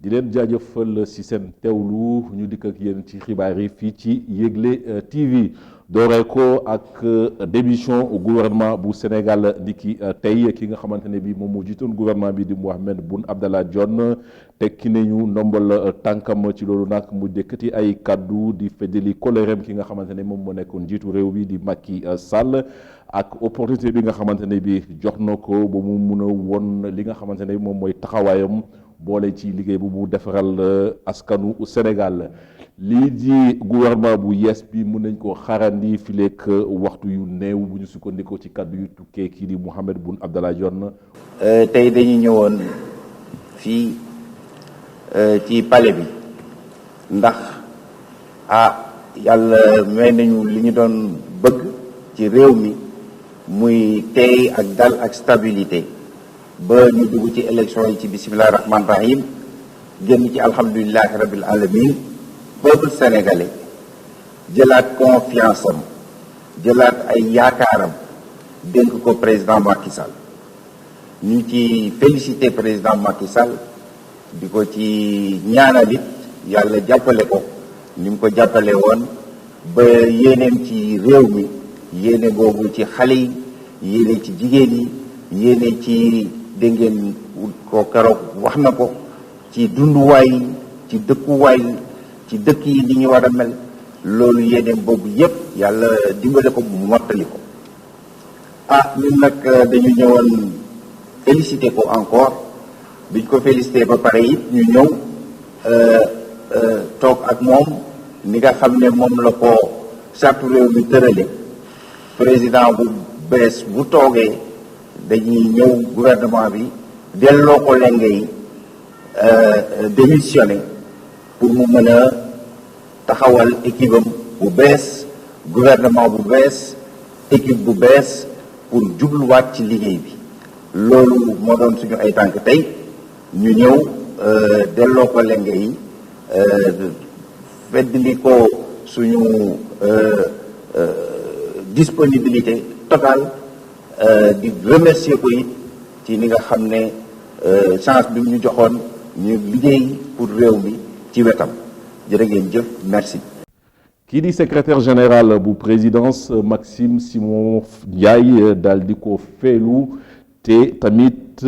di leen jaajëfal ci seen teewlu ñu dikk ak yéen ci xibaar yi fii ci Yegle TV dooree ko ak démission gouvernement bu Sénégal di ki tey ki nga xamante ne bii moom moo jiitoon gouvernement bi di Mohamed Boun Abdallah Dionne tekki nañu ndombal tànkam ci loolu nag mu jëkkati ay kaddu di feddali koleereem ki nga xamante ne moom moo nekkoon jiitu réew bi di Macky Sall ak opportunité bi nga xamante ne bii jox na ko ba mu mun a won li nga xamante ne moom mooy taxawaayam. boole ci liggéey bu mu defaral askanu Sénégal lii di gouvernement bu yees bi mën nañ ko xaarandi fileek waxtu yu néew bu ñu sukkandikoo ci kaddu yu tukkee kii di Mohamed Boun Abdallah Dionne. tey dañu ñëwoon fii ci palais bi ndax yàlla may nañu li ñu doon bëgg ci réew mi muy tey ak dal ak stabilité. ba ñu dugg ci élection yi ci bisimilah rahmaani rahim génn ci alhamdulilahi rabil alamin peuple sénégalais jëlaat confiance am jëlaat ay yaakaaram dénk ko président Macky Sall ñu ci félicité président Macky Sall di ko ci ñaanalit yàlla jàppale ko ni mu ko jàppale woon ba yéeneem ci réew mi yéene boobu ci xale yi yéene ci jigéen yi yéene ci dégg ngeen ko keroog wax na ko ci dunduwaay ci dëkkuwaay ci dëkk yi ni ñu war a mel loolu yéeneem boobu yépp yàlla dimbale ko bu mottali ko ñun nag dañu ñëwoon félicité ko encore biñ ko félicité ba pare it ñu ñëw toog ak moom ni nga xam ne moom la ko sartu réew mi tërale président bu bees bu toogee dañuy ñëw gouvernement bi delloo ko lenge yi démissionné pour mu mën a taxawal équipe am bu bees gouvernement bu bees équipe bu bees pour jubluwaat ci liggéey bi loolu moo doon suñu ay tànk tey ñu ñëw delloo ko lenge yi feddali ko suñu disponibilité totale di remercier ko it ci li nga xam ne chance bi mu ñu joxoon ñu liggéey pour réew mi ci wetam jërë ngeen jëf merci. kii di secrétaire général bu présidence Maxime Simon Ndiaye daal di ko feelu te tamit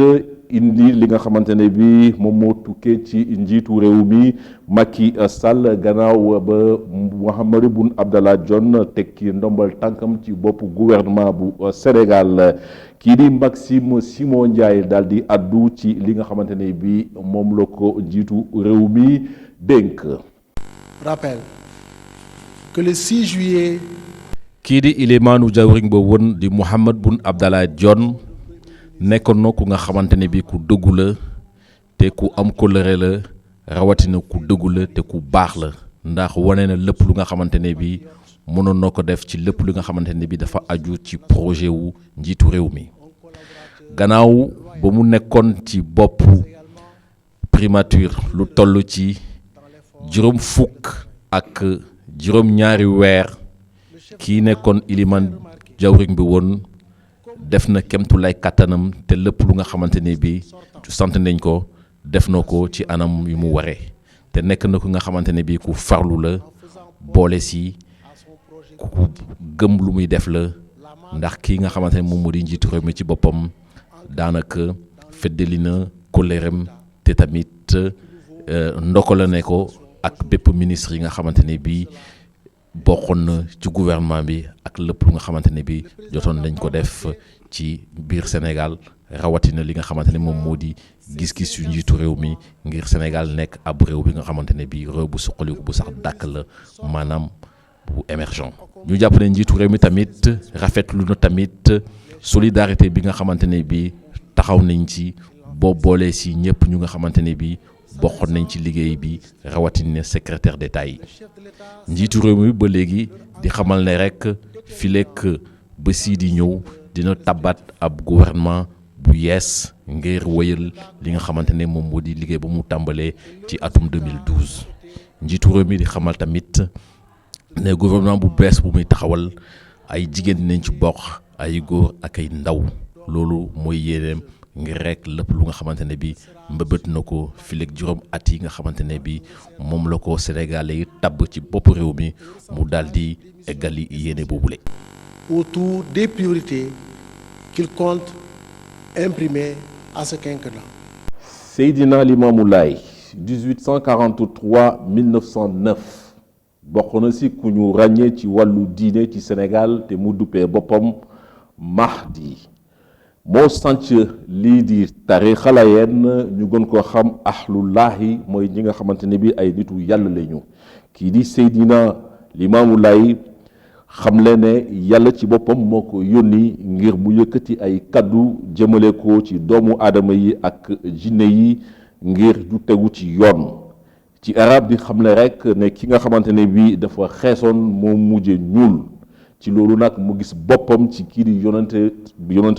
indi li nga xamante ne bi moom moo tukkee ci njiitu réew mi Macky Sall gannaaw ba Mohamed Boun Abdallah Dionne tekki ndombal tànkam ci boppu gouvernement bu Sénégal kii di Maxime Simon Ndiaye daal di addu ci li nga xamante ne bi moom la ko njiitu réew mi dénk. Rappel que le 6 juillet. kii di ilimaanu jawriñ ba woon di Mohamed Boun Abdallah Dionne nekkoon na ku nga xamante ne bi ku dëggu la te ku am kóllëre la rawatina ku dëggu la te ku baax la ndax wane na lépp lu nga xamante ne bi mënoon na ko def ci lépp lu nga xamante ne bi dafa aju ci projet wu njiitu réew mi gannaaw ba mu nekkoon ci boppu primature lu toll ci juróom fukk ak juróom ñaari weer kii nekkoon iliman jawriñ bi woon def na kemtu lay kàttanam te lépp lu nga xamante ne bi sant nañ ko def na ko ci anam yu mu waree te nekk na ku nga xamante ne bi ku farlu la boole si ku gëm lu muy def la ndax kii nga xamante ne moom moo di njiitu réew mi ci boppam daanaka feddali na koleeram te tamit ndokale ne ko ak bépp ministre yi nga xamante ne bi bokkoon na ci gouvernement bi ak lépp lu nga xamante ne bi jotoon nañ ko def ci biir Sénégal rawatina li nga xamante ne moom moo di gis-gis yu njiitu réew mi ngir Sénégal nekk ab réew bi nga xamante ne bi réew bu suqaliku bu sax dàkk la maanaam bu émergent ñu jàpp ne njiitu réew mi tamit rafetlu na tamit solidarité bi nga xamante ne bi taxaw nañ ci boo boolee si ñëpp ñu nga xamante ne bi bokkoon nañ ci liggéey bi rawatina secrétaire d'État yi njiitu réew mi ba léegi di xamal ne rek fileek ba sii di ñëw dina tabat ab gouvernement bu yees ngir wéyal li nga xamante ne moom moo di liggéey ba mu tàmbalee ci atum 2012 njiitu réew mi di xamal tamit ne gouvernement bu bees bu muy taxawal ay jigéen dinañ ci bokk ay góor ak ay ndaw loolu mooy yéeneem ngir rek lépp lu nga xamante ne bi mbëbët na ko fileeg juróom at yi nga xamante ne bi moom la ko Sénégalais yi tabb ci bopp réew mi mu daal di eggali yéene boobule. autour des priorités qu'il compte imprimer à ce quinquennat. Seydina Limamou Laye 1843-1909 bokk na si ku ñu ràññee ci wàllu diine ci Sénégal te mu duppee boppam Mahdi moo sanc lii di tariixa Laayeen ñu gën koo xam ahlullaahi mooy ñi nga xamante ne bi ay nitu yàlla lañu. kii di Seydina Limamou Laye xamle ne yàlla ci boppam moo ko yónni ngir mu yëkkati ay kaddu jëmale ko ci doomu aadama yi ak jinne yi ngir ju tegu ci yoon. ci arab di xamle rek ne ki nga xamante ne bii dafa xeesoon moo mujje ñuul ci loolu nag mu gis boppam ci kii di yonante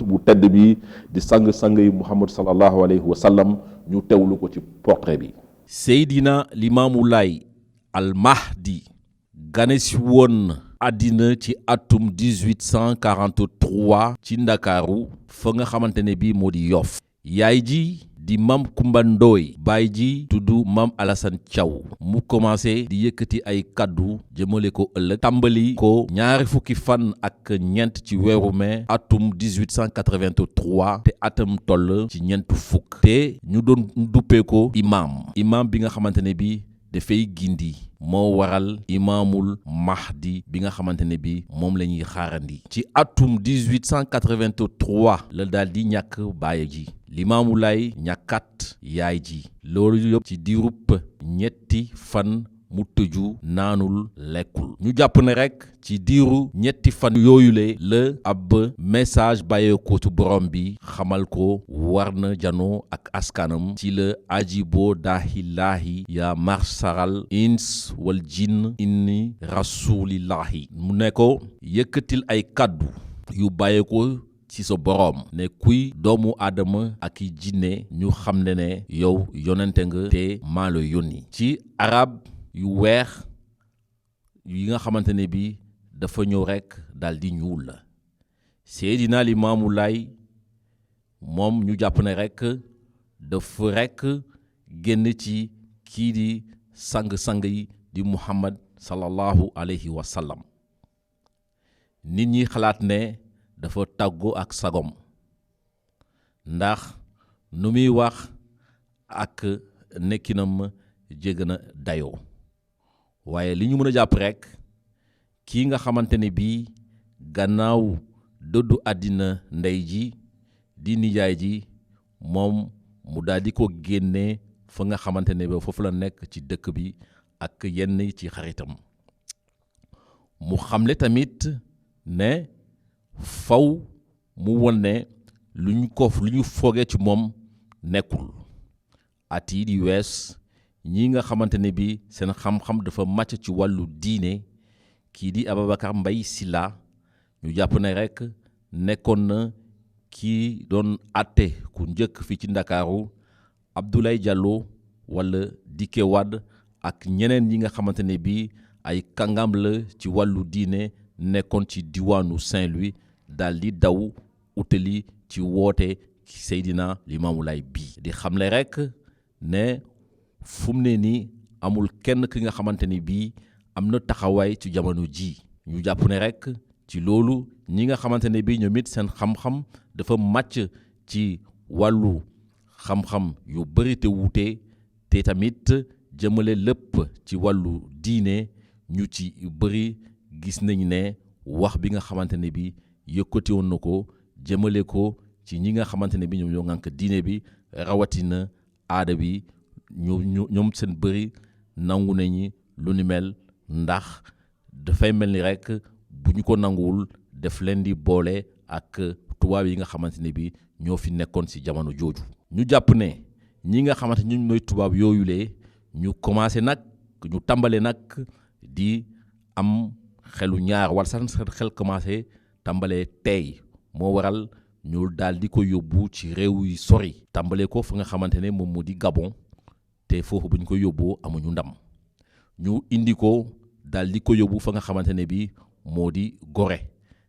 bu tedd bi di sang yi Muhammad sallallahu alayhi wa sallam ñu teewlu ko ci portrait bi. Seydina Limamou Laye al Mahdi gane si woon àddina ci atum 1843 ci Ndakaaru fa nga xamante ne bii moo di Yoff. yaay ji di Mam Kumba Ndooy baay ji tudd Mam Alassane Thiaw mu commencé di yëkkati ay kaddu jëmale ko ëllëg tàmbali ko ñaari fukki fan ak ñeent ci weeru mai atum 1883 te atam toll ci ñeent fukk te ñu doon duppee ko imam bi nga xamante ne bi dafay gindi moo waral imaamul Mahdi bi nga xamante ne bi moom la ñuy xaarandi ci atum 1883 la daal di ñàkk baay ji Limamou Laye ñàkkat yaay ji loolu yëpp ci diirub ñetti fan mu tëju naanul lekkul ñu jàpp ne rek ci diiru ñetti fan yooyule la ab message bàyyeekoo ci borom bi xamal ko war na janoo ak askanam ci la ajibo daahillahi ya marsaral ins wal jinn inni rasulillahi mu ne ko yëkkatil ay kaddu yu bàyyeekoo ci sa boroom ne kuy doomu aadama ak i jinne ñu xam ne yow yonente nga te maa la yónni ci arab yu weex yi nga xamante ne bi dafa ñëw rekk daal di ñuul la Seydina Limamou Laye moom ñu jàpp ne rekk dafa rekk génn ci kii di sang-sang yi di Muhammad sallallahu alayhi wa sallam nit ñi xalaat ne dafa tàggoo ak sagom ndax nu muy wax ak nekkinam jégg na dayoo waaye li ñu mën a jàpp rekk kii nga xamante ne bii gannaaw dëddu àddina ndey ji di nijaay ji moom mu daal di ko génne fa nga xamante ne ba foofu la nekk ci dëkk bi ak yenn ci xaritam mu xamle tamit ne faw mu won ne lu ñu foogee ci moom nekkul at yi di wees ñi nga xamante ne bi seen xam-xam dafa màcc ci wàllu diine kii di Ababacar Mbaye Sylla ñu jàpp ne rekk nekkoon na kii doon àtte ku njëkk fii ci Ndakaaru Abdoulaye Diallo wala Diké Wade ak ñeneen ñi nga xamante ne bi ay kàngam la ci wàllu diine nekkoon ci diwaanu Saint-Louis daal di daw utali ci woote Seydina Limamou Laye bii di xamle rekk ne fu mu ne nii amul kenn ki nga xamante ni bii am na taxawaay ci jamono ji ñu jàpp ne rekk ci loolu ñi nga xamante ne bii ñoom it seen xam-xam dafa màcc ci wàllu xam-xam yu bëri te wuute te tamit jëmale lépp ci wàllu diine ñu ci bëri gis nañ ne wax bi nga xamante ne bii yëkkati woon na ko jëmale ko ci ñi nga xamante ne bii ñoom ñoo ŋànk diine bi rawatina aada bi ñoom seen bëri nangu nañu lu ni mel ndax dafay mel ni rekk bu ñu ko nanguwul def leen di boole ak tubaab yi nga xamante ne bi ñoo fi nekkoon ci jamono jooju ñu jàpp ne ñi nga xamante ñu ñooy tubaab yooyulee ñu commencé nag ñu tàmbale nag di am xelu ñaar wala sax xel commencé tàmbalee tey moo waral ñu daal di ko yóbbu ci réew yi sori tàmbalee ko fa nga xamante ne moom moo di Gabon te foofu bu ñu ko yóbboo amuñu ndam ñu indi ko daal di ko yóbbu fa nga xamante ne bi moo di Gorée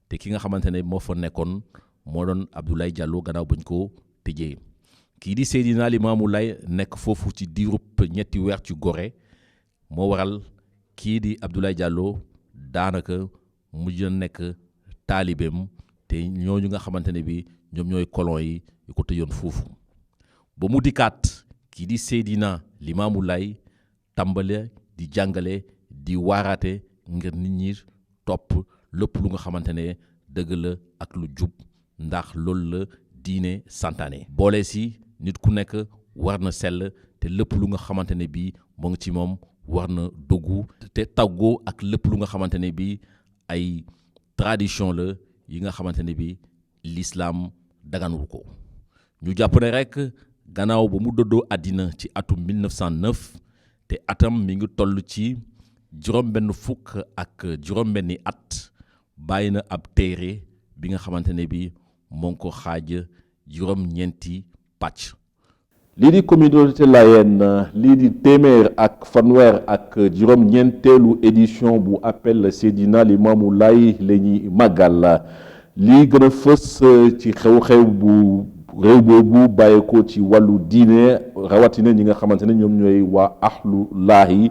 te ki nga xamante ne moo fa nekkoon moo doon Abdoulaye Diallo gannaaw bu ñu ko tëjee kii di Seydina Limamou Laye nekk foofu ci diirub ñetti weer ci Gorée moo waral kii di Abdoulaye Diallo daanaka mujj na nekk taalibeem te ñooñu nga xamante ne bi ñoom ñooy colon yi yu ko tëjoon foofu ba mu dikkaat kii di Seydina Limamou Laye tàmbale di jàngale di waaraate ngir nit ñi topp lépp lu nga xamante ne dëgg la ak lu jub ndax loolu la diine santaane boole si nit ku nekk war na sell te lépp lu nga xamante ne bii moo ngi ci moom war na doggu te tàggoo ak lépp lu nga xamante ne bii ay tradition la yi nga xamante ne bii l'islam daganul ko ñu jàpp ne rek gannaaw ba mu dëddoo àddina ci atum 1909 te atam mi ngi toll ci juróom-benn fukk ak juróom-benni at bàyyi na ab téere bi nga xamante ne bii moo ngi ko xaaj juróom-ñeenti pàcc. lii di communauté layène lii di téeméer ak fanweer ak juróom-ñeenteelu édition bu appel Seydina Limamou Laye la ñuy màggal lii gën a fës ci xew-xew bu réew boobu bàyyeekoo ci wàllu diine rawatina ñi nga xamante ne ñoom ñooy waa ahlu laahi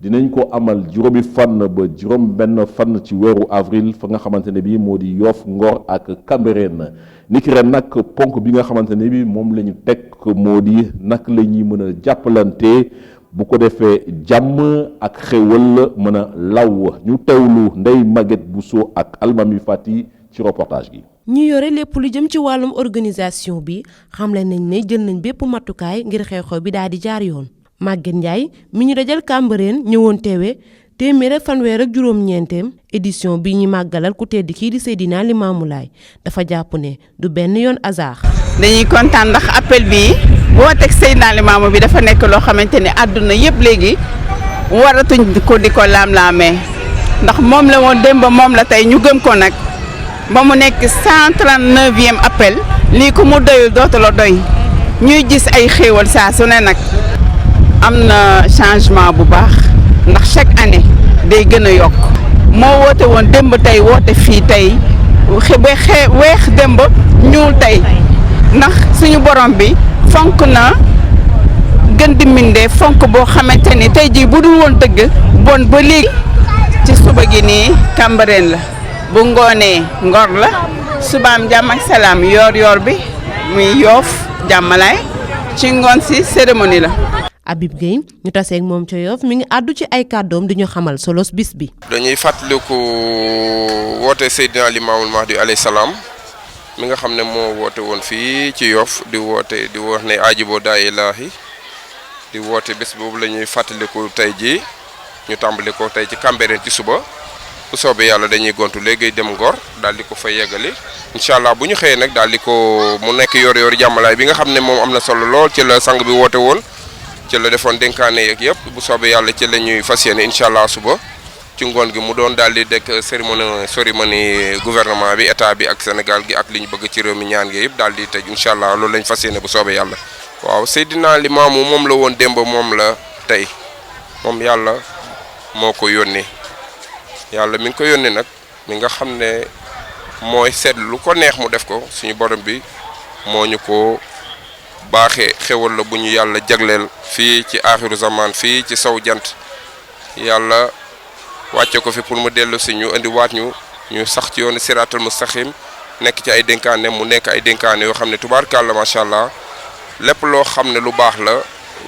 dinañ ko amal juróomi fan ba juróom benn fan ci weeru avril fa nga xamante ne bi moo di Yoff Ngor ak Cambérène niki ren nag ponk bi nga xamante ne bi moom la ñu teg moo di nag la ñuy mën a jàppalante bu ko defee jàmm ak xéwal mën a law ñu teewlu Ndeye Maguette Bousso ak Almami Fati ci reportage gi. ñi yore lépp lu jëm ci wàllum organisation bi xamle nañ ne jël nañ bépp matukaay ngir xew-xew bi daal di jaar yoon. Maguette Ndiaye mi ñu dajal Cambérène ñëwoon teewe téeméer ak fanweer ak juróom-ñeenteem édition bi ñu màggalal ku tedd kii di Seydina Limamou Laye dafa jàpp ne du benn yoon hasard. dañuy kontaan ndax appel bi boo teg Seydina Limamou bi dafa nekk loo xamante ne àdduna yëpp léegi waratuñ ko di ko laam-laamee ndax moom la woon démb moom la tey ñu gëm ko nag ba mu nekk 139e appel lii ko mu doyul dootu la doy ñuy gis ay xéewal saa su ne nag. am na changement bu baax ndax chaque année day gën a yokk moo woote woon démb tey woote fii tey weex démb ñuul tey ndax suñu borom bi fonk na gën di mindee fonk boo xamante ni tey jii bu dul woon dëgg bon ba léegi ci suba gi nii Cambérène la bu ngoonee Ngor la subaam jàmm ak salaam yoor bi muy Yoff jàmmalaay ci ngoon si cérémonie la. Habib Gueye ñu taseeg moom ca Yoff mi ngi àddu ci ay kàddoom di ñu xamal solos bis bi. dañuy fàttaliku woote Seydina Limamou Mahdi alayhi salaam mi nga xam ne moo woote woon fii ci Yoff di wax ne aajiboo daa ilaahi di woote bés boobu la ñuy fàttaliku tey jii ñu tàmbali ko tey ci Cambérène ci suba bu soobee yàlla dañuy gontu léegi dem Ngor daal di ko fay yeggali incha allah bu ñu xëyee nag daal di ko mu nekk yor jàmmalaay bi nga xam ne moom am na solo lool ci la sang bi woote woon. ci la defoon dénkaane yeeg yëpp bu soobee yàlla ci la ñuy fas yéene incha allah suba ci ngoon gi mu doon daal di dekk cérémonie gouvernement bi état bi ak Sénégal gi ak li ñu bëgg ci réew mi ñaan gi yëpp daal di tëj incha allah loolu lañ fas yéene bu soobee yàlla. waaw Seydina Limamou moom la woon démb moom la tey moom yàlla moo ko yónnee yàlla mi ngi ko yónnee nag mi nga xam ne mooy seet lu ko neex mu def ko suñu borom bi moo ñu ko. baaxee xewal la bu ñu yàlla jagleel fii ci aaxiru zaman fii ci sow jant yàlla wàcce ko fi pour mu dellu si ñu indiwaat ñu sax ci yoonu siraatal mustaqim nekk ci ay dénkaane mu nekk ay dénkaane yoo xam ne tubaarkàlla macha allah lépp loo xam ne lu baax la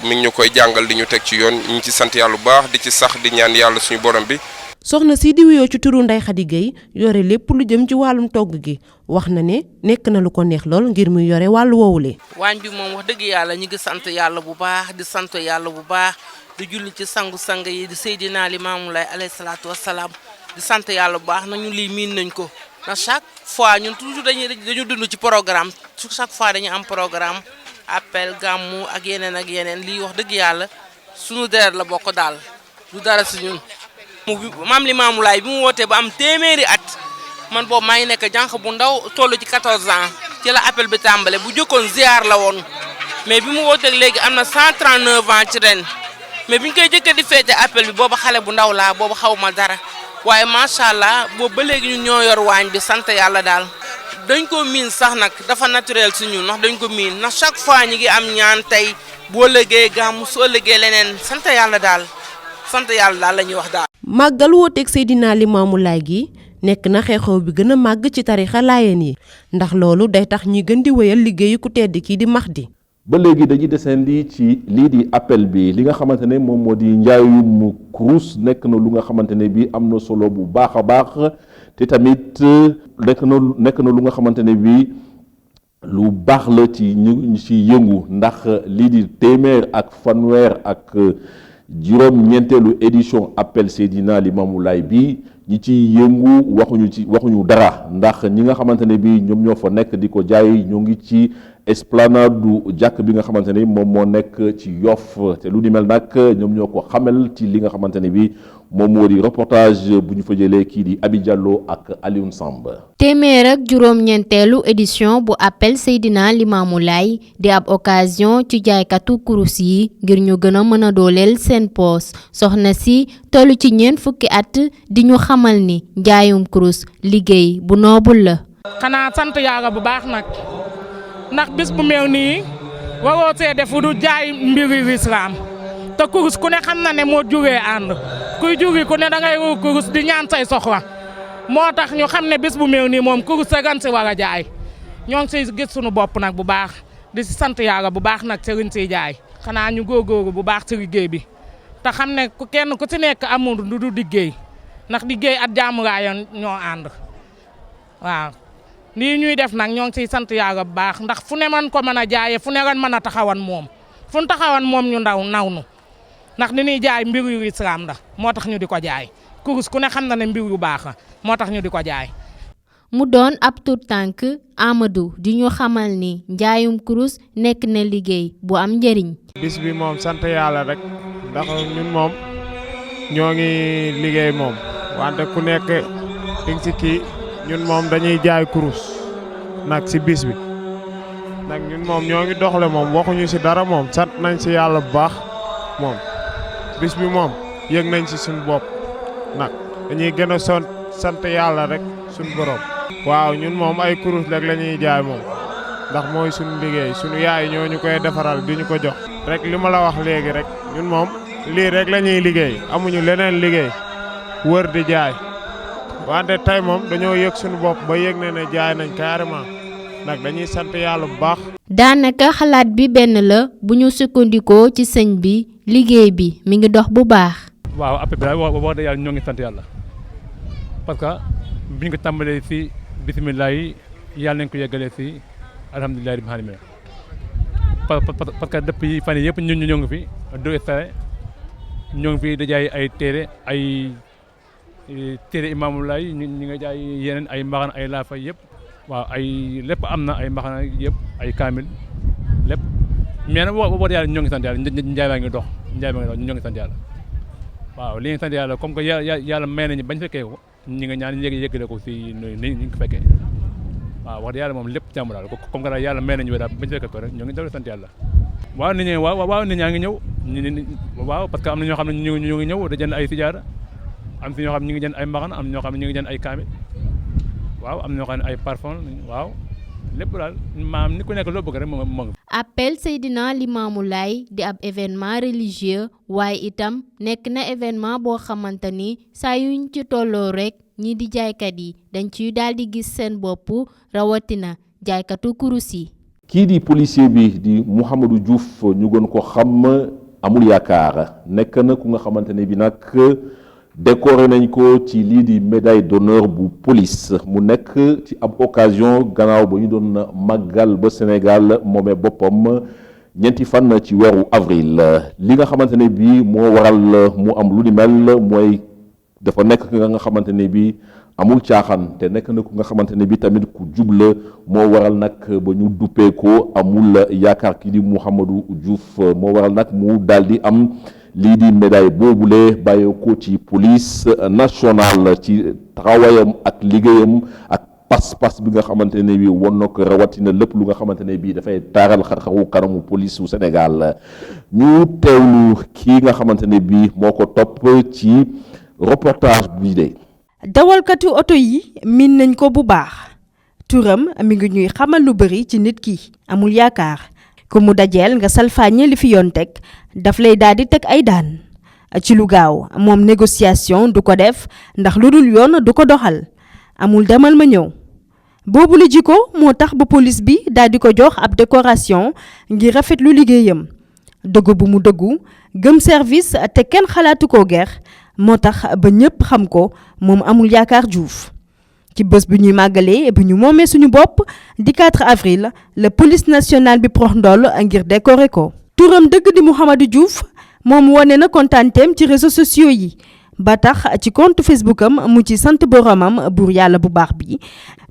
mi ngi ñu koy jàngal di ñu teg ci yoon ñu ngi ci sant yàlla bu baax di ci sax di ñaan yàlla suñu borom bi. soxna si di wuyoo ci turu Ndeye Khady Gueye yore lépp lu jëm ci wàllum togg gi wax na ne nekk na lu ko neex lool ngir muy yore wàllu woowule. waañ bi moom wax dëgg yàlla ñu ngi sant yàlla bu baax di sant yàlla bu baax di julli ci sangu-sang yi di Seydina Limamou Laye alayhi salaatu wassalaam di sant yàlla bu baax nañu lii miin nañ ko na chaque fois ñun toujours dañu dund ci programme chaque fois dañu am programme appel gàmmu ak yeneen lii wax dëgg yàlla sunu deret la bokk daal du dara si ñun. maam Limamou Laye bi mu wootee ba am téeméeri at man boobu maa ngi nekk jànq bu ndaw toll ci 14 ans ci la appel bi tàmbale bu jëkkoon ziar la woon mais bi mu wooteeg léegi am na 139 ans ci ren mais bi ñu koy jëkkee di féete appel bi boobu xale bu ndaw laa boobu xaw ma dara waaye macha allah boobu ba léegi ñun ñoo yor waañ bi sant yàlla daal dañ ko miin sax nag dafa naturel si ñun ndax dañ ko miin ndax chaque fois ñi ngi am ñaan tey boo lëggee gàmmu soo lëggee leneen sant yàlla daal la ñuy wax daal. màggal wooteeg Seydina Limaamu Laay gi nekk na xew-xew bi gën a màgg ci tarixa laayeen yi ndax loolu day tax ñuy gën di wéyal liggéeyu ku tedd kii di Mahdi. ba léegi dañuy desandi ci lii di appel bi li nga xamante ne moom moo di njaayum kurus nekk na lu nga xamante ne bi am na solo bu baax a baax te tamit nekk na lu nga xamante ne bi lu baax la ci ñu ci yëngu ndax lii di téeméer ak fanweer ak juróom-ñeenteelu édition appel Seydina Limaamu Laay bi ñi ci yëngu waxuñu dara ndax ñi nga xamante ne bi ñoom ñoo fa nekk di ko jaay ñoo ngi ci esplanade du jàkk bi nga xamante ne moom moo nekk ci Yoff te lu ni mel nag ñoom ñoo ko xamal ci li nga xamante ne bi moom moo di reportage bu ñu fa jëlee kii di Abi Diallo ak Alioune Samb. téeméer ak juróom-ñeenteelu édition bu appel Seydina Limaamu Laay di ab occasion ci jaaykatu kurus yi ngir ñu gën a mën a dooleel seen poos soxna si tollu ci ñeent fukki at di ñu xamal ni njaayum kurus liggéey bu noobul la. xanaa sant yàlla bu baax nag ndax bis bu mel nii waroo see def du jaay mbiri lislaam te kurus ku ne xam na ne moo juree ànd kuy juri ku ne da ngay wër kurus di ñaan say soxla moo tax ñu xam ne bis bu mel nii moom kurus sa gan si war a jaay ñoo ngi siy gis sunu bopp nag bu baax di si sant yàlla bu baax nag sëriñ siy jaay xanaa ñu góorgóorlu bu baax si liggéey bi te xam ne kenn ku ci nekk amul du liggéey ndax liggéey at jaamuraaya ñoo ànd waaw lii ñuy def nag ñoo ngi siy sant yàlla bu baax ndax fu ne man ko mën a jaayee fu ne ran mën a taxawan moom fu ñu taxawan moom ñu naw nu ndax li ñuy jaay mbir yu islaam la moo tax ñu di ko jaay kurus ku ne xam na ne mbir yu baax la moo tax ñu di ko jaay. mu doon ab tur tànk Amadou di ñu xamal ni njaayum kurus nekk na liggéey bu am njëriñ. bis bi moom sant yàlla rek ndax ñun moom ñoo ngi liggéey moom wante ku nekk di ci kii ñun moom dañuy jaay kurus nag ci bis bi nag ñun moom ñoo ngi doxle moom waxuñu ci dara moom sant nañ ci yàlla bu baax moom bis bi moom yëg nañ ci suñu bopp nag dañuy gën a sant yàlla rek suñu borom. waaw ñun moom ay kurus rek la ñuy jaay moom ndax mooy suñu liggéey suñu yaay ñoo ñu koy defaral di ñu ko jox. rek li ma la wax léegi rek ñun moom lii rek la ñuy liggéey amuñu leneen liggéey wër di jaay wante tey moom dañoo yëg suñu bopp ba yëg ne jaay nañ carrément nag dañuy sant yàlla bu baax. daanaka xalaat bi benn la bu ñu sukkandikoo ci sëñ bi liggéey bi mi ngi dox bu baax. waaw appel bi daal wax dëgg yàlla ñoo ngi sant yàlla parce que bi ñu ko tàmbalee si bisimilah yi yàlla nañ ko yeggalee si alhamdulilah rabbil alamin parce que depuis fan yii yëpp ñun ñoo ngi fi du stare ñoo ngi fi da jaay ay téere Imaamu Laay ñi nga jaay yeneen ay mbaxana ay laafa yëpp waaw ay lépp am na ay mbaxana yëpp ay kaamil lépp mais nag wax dëgg yàlla ñoo ngi sant yàlla njaay baa ngi dox ñoo ngi sant yàlla waaw li ngi sant yàlla comme que yàlla may nañu bañ fekkee ko ñi nga ñaan yëggale ko si ni ñu ko fekkee waaw wax dëgg yàlla moom lépp jàmm daal comme que daal yàlla may nañu daal bañ fekkee ko rek ñoo ngi def sant yàlla waaw nit ñaa ngi ñëw waaw parce que am na ñoo xam ne ñu ngi ñëw da jënd ay sijaara am si ñoo xam ne ñu ngi jënd ay mbaxana am ñoo xam ne ñu ngi jënd ay kaamil waaw am ñoo xam ne ay parfum waaw lépp daal maam ni ku nekk loo bëgg rek moo ngi. appel Seydina Limaamu Laay di ab événement religieux waaye itam nekk na événement boo xamante ni saa yuñ ci tolloo rek ñi di jaaykat yi dañ ciy daal di gis seen bopp rawatina jaaykatu kurus yi. kii di policier bi di Mouhamadou Diouf ñu gën ko xam amul yaakaar nekk na ku nga xamante ne bi nag décoré nañ ko ci lii di médaille d'honneur bu police mu nekk ci ab occasion gannaaw ba ñu doon màggal ba Sénégal moomee boppam ñeenti fan ci weeru avril li nga xamante ne bi moo waral mu am lu ni mel mooy dafa nekk nga xamante ne bi amul caaxaan te nekk na ku nga xamante ne bi tamit ku jubla moo waral nag ba ñu duppee ko amul yaakaar kii di Mouhamadou Diouf moo waral nag mu daal di am lii di médaille boobule bàyyee ko ci police nationale ci taxawaayam ak liggéeyam ak pas-pas bi nga xamante ne bi won na ko rawatina lépp lu nga xamante ne bi dafay taaral xar-xaru kanamu police su Sénégal ñu teewlu kii nga xamante ne bi moo ko topp ci reportage bi de. dawalkatu oto yi miin nañ ko bu baax turam mi ngi ñuy xamal lu bari ci nit ki amul yaakaar ku mu dajeel nga salfaañe li fi yoon teg daf lay daal di teg ay daan ci lu gaaw moom négociation du ko def ndax lu dul yoon du ko doxal amul demal ma ñëw boobu la jikko moo tax ba police bi daal di ko jox ab décoration ngir rafetlu liggéeyam dëggu bu mu dëggu gëm service te kenn xalaatu ko ger moo tax ba ñëpp xam ko moom amul yaakaar Diouf ci bés bi ñuy màggalee bi ñu moomee suñu bopp di 4 avril la police nationale bi prox ndool ngir décorer ko turam dëgg di Mouhamadou Diouf moom wone na kontaanteem ci réseaux sociaux yi ba tax ci compte Facebook am mu ci sant boromam buur yàlla bu baax bi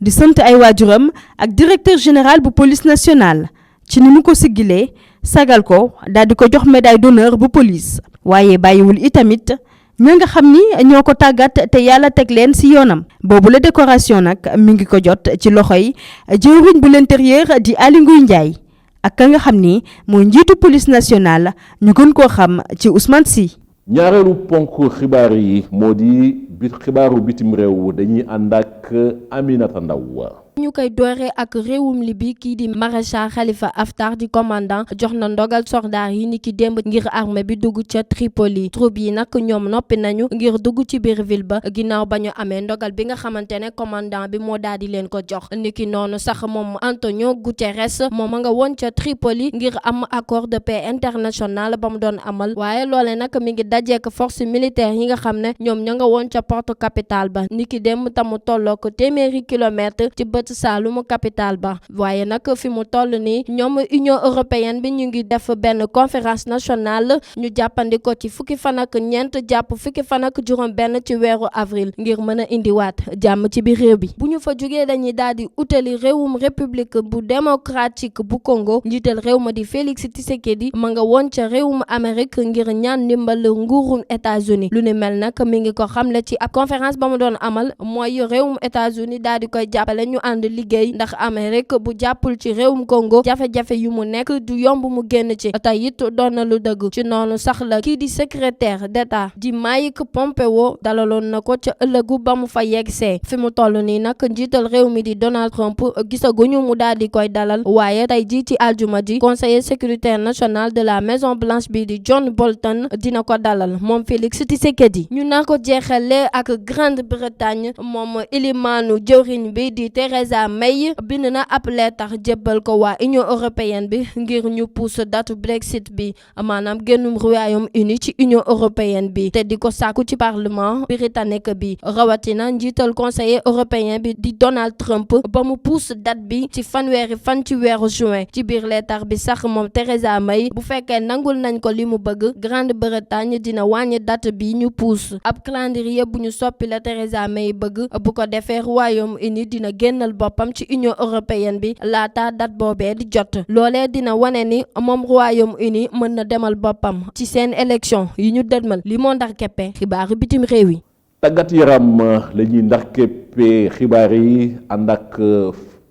di sant ay waajuram ak directeur général bu police nationale ci ni mu ko siggilee sagal ko daal di ko jox médaille d'honneur bu police waaye bàyyiwul itamit ña nga xam ni ñoo ko tàggat te yàlla teg leen ci yoonam boobu la décoration nag mi ngi ko jot ci loxoy jëwriñ bu l'intérieur di Aly Ngouille Ndiaye ak ka nga xam ni mooy njiitu police nationale ñu gën koo xam ci Ousmane Sy. ñaareelu ponk xibaar yi moo di xibaaru bitim réew dañuy ànd ak Aminata Ndaw ñu koy dooree ak réewum Libi kii di maréchal Khalifa Haftar di commandant jox na ndogal soldat yi ni ki démb ngir armée bi dugg ca Tripoli troupe yi nag ñoom noppi nañu ngir dugg ci biir ville ba ginnaaw ba ñu amee ndogal bi nga xamante ne commandant bi moo daal di leen ko jox niki noonu sax moom Antonio Guterres moom a nga woon ca Tripoli ngir am accord de paix international ba mu doon amal waaye loole nag mi ngi dajeek force militaire yi nga xam ne ñoom ña nga woon ca porte capitale ba niki démb tamu tolloo ko téeméeri kilomètre ci Saalumu capital ba waaye nag fi mu toll nii ñoom Union européenne bi ñu ngi def benn conférence nationale ñu jàppandi ko ci fukki fan ak ñeent jàpp fukki fan ak juróom benn ci weeru avril ngir mën a indiwaat jàmm ci biir réew bi bu ñu fa jógee dañuy daal di utali réewum république bu démocratique bu Congo njiital réew ma di Félix Tshisekedi ma nga woon ca réewum Amérique ngir ñaan ndimbal nguurum États-Unis lu ni mel nag mi ngi ko xamle ci ab conférence ba mu doon amal mooy réewum États-Unis daal di koy jàppale ñu ànd liggéey ndax Amérique bu jàppul ci réewum Congo jafe-jafe yu mu nekk du yomb mu génn ci tey it doon na lu dëgg ci noonu sax la kii di secrétaire d'État di Mike Pompeo dalaloon na ko ca ëllëgu ba mu fa yeggsee fi mu toll nii nag njiital réew mi di Donald Trump gisaguñu mu daal di koy dalal waaye tey ji ci aljuma ji conseiller sécuritaire national de la Maison Blanche bi di John Bolton dina ko dalal moom Félix Tshisekedi ñu na ko jeexale ak Grande-Bretagne moom ilimaanu jëwriñ bi di Theresa May bind na ab leetar jébbal ko waa Union européenne bi ngir ñu pousse datu Brexit bi maanaam génnum Royaume-Uni ci Union européenne bi te di ko sàkku ci parlement britannique bi rawatina njiital conseiller européen bi di Donald Trump ba mu pousse date bi ci fanweeri fan ci weeru juin ci biir leetar bi sax moom Theresa May bu fekkee nangul nañ ko li mu bëgg Grande-Bretagne dina wàññi date bi ñu pousse ab calendrier bu ñu soppi la Theresa May bëgg bu ko defee Royaume-Uni dina génnal boppam ci Union européenne bi laata date boobee di jot loolee dina wane ni moom Royaume-Uni mën na demal boppam ci seen élection yi ñu dëdmal li moo ndax keppe xibaaru bitim réew yi. tàggat yaram la ñuy ndax keppe xibaar yi ànd ak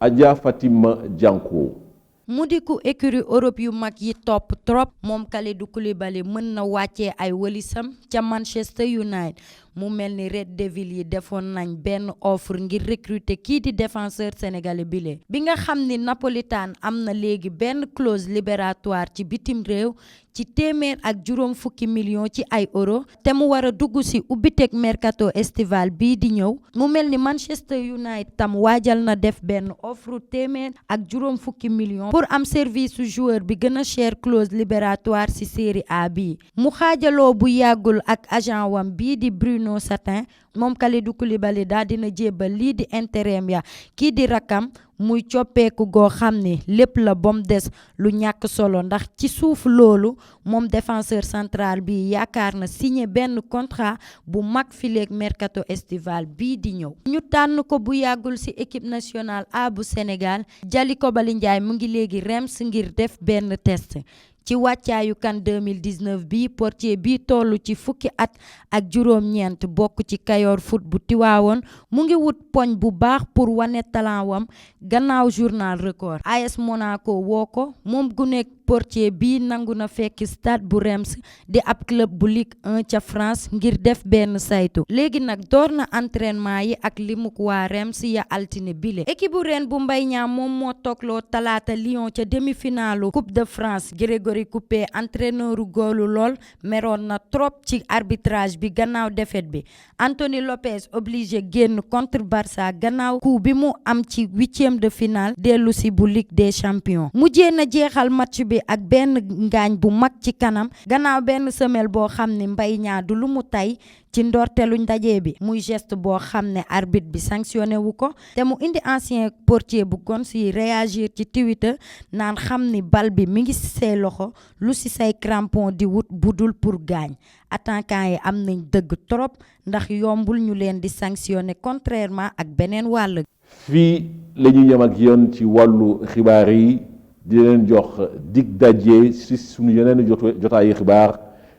Adja Fatima Dianko. mu di ku écurie Europe yu mag yi topp trop moom Kalidou Koulibaly mën na wàccee ay wëlisam ca Manchester United mu mel ni Red Devil yi defoon nañ benn offre ngir recruter kii di défenseur sénégalais bile bi nga xam ni Napolitane am na léegi benn clause libératoire ci bitim réew ci $250 millions ci ay euro te mu war a dugg si ubbiteg mercato estival bii di ñëw mu mel ni Manchester United tam waajal na def benn offre $250 millions pour am service su joueur bi gën a cher clause libératoire ci série A bi mu xaajaloo bu yàggul ak agent wam bii di Bruno Satin moom Kalidou Koulibaly daal dina jébbal lii di intérim ya kii di rakam muy coppeeku goo xam ne lépp la bom des lu ñàkk solo ndax ci suuf loolu moom défenseur central bi yaakaar na signé benn contrat bu mag fileeg mercato estival bii di ñëw ñu tànn ko bu yàggul ci équipe nationale A bu Sénégal Jali Kobali Ndiaye mu ngi léegi Reims ngir def benn test ci wàccaayu CAN 2019 bi portier bi tollu ci fukki at ak juróom-ñeent bokk ci Kayor Foot bu Tiwaawoon mu ngi wut poñ bu baax pour wane talent wam gannaaw journal record AS Monaco woo ko moom gu nekk portier bi nangu na fekk stade bu Reims di ab club bu Ligue 1 ca France ngir def benn saytu léegi nag door na entraînement yi ak limuk waa Reims ya altine bile équipe bu ren bu Mbaye Niang moom moo toogloo talaata Lyon ca demi-finalu Coupe de France Grégory Coupé entraîneuru góolu lool meroon na trop ci arbitrage bi gannaaw défaite bi Anthony Lopez obligé génn contre Barça gannaaw coup bi mu am ci 8e de finale dellu si bu Ligue des Champions mujjee na jeexal match bi ak benn ngaañ bu mag ci kanam gannaaw benn semelle boo xam ne Mbaye Niang du lu mu tay ci ndorteelu ndaje bi muy geste boo xam ne arbitre bi sanctionné wu ko te mu indi ancien portier bu Gons yi réagir ci Twitter naan xam ni bal bi mi ngi ci say loxo lu ci say crampon di wut budul pour gaañ attaquant yi am nañ dëgg trop ndax yombul ñu leen di sanctionné contrairement ak beneen wàll. fii la ñu yem ak yéen ci wàllu xibaar yi di leen jox dig daje ci suñu yeneen jotaayu xibaar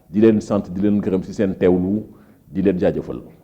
di leen sant di leen gërëm ci seen teewlu di leen jaajëfal.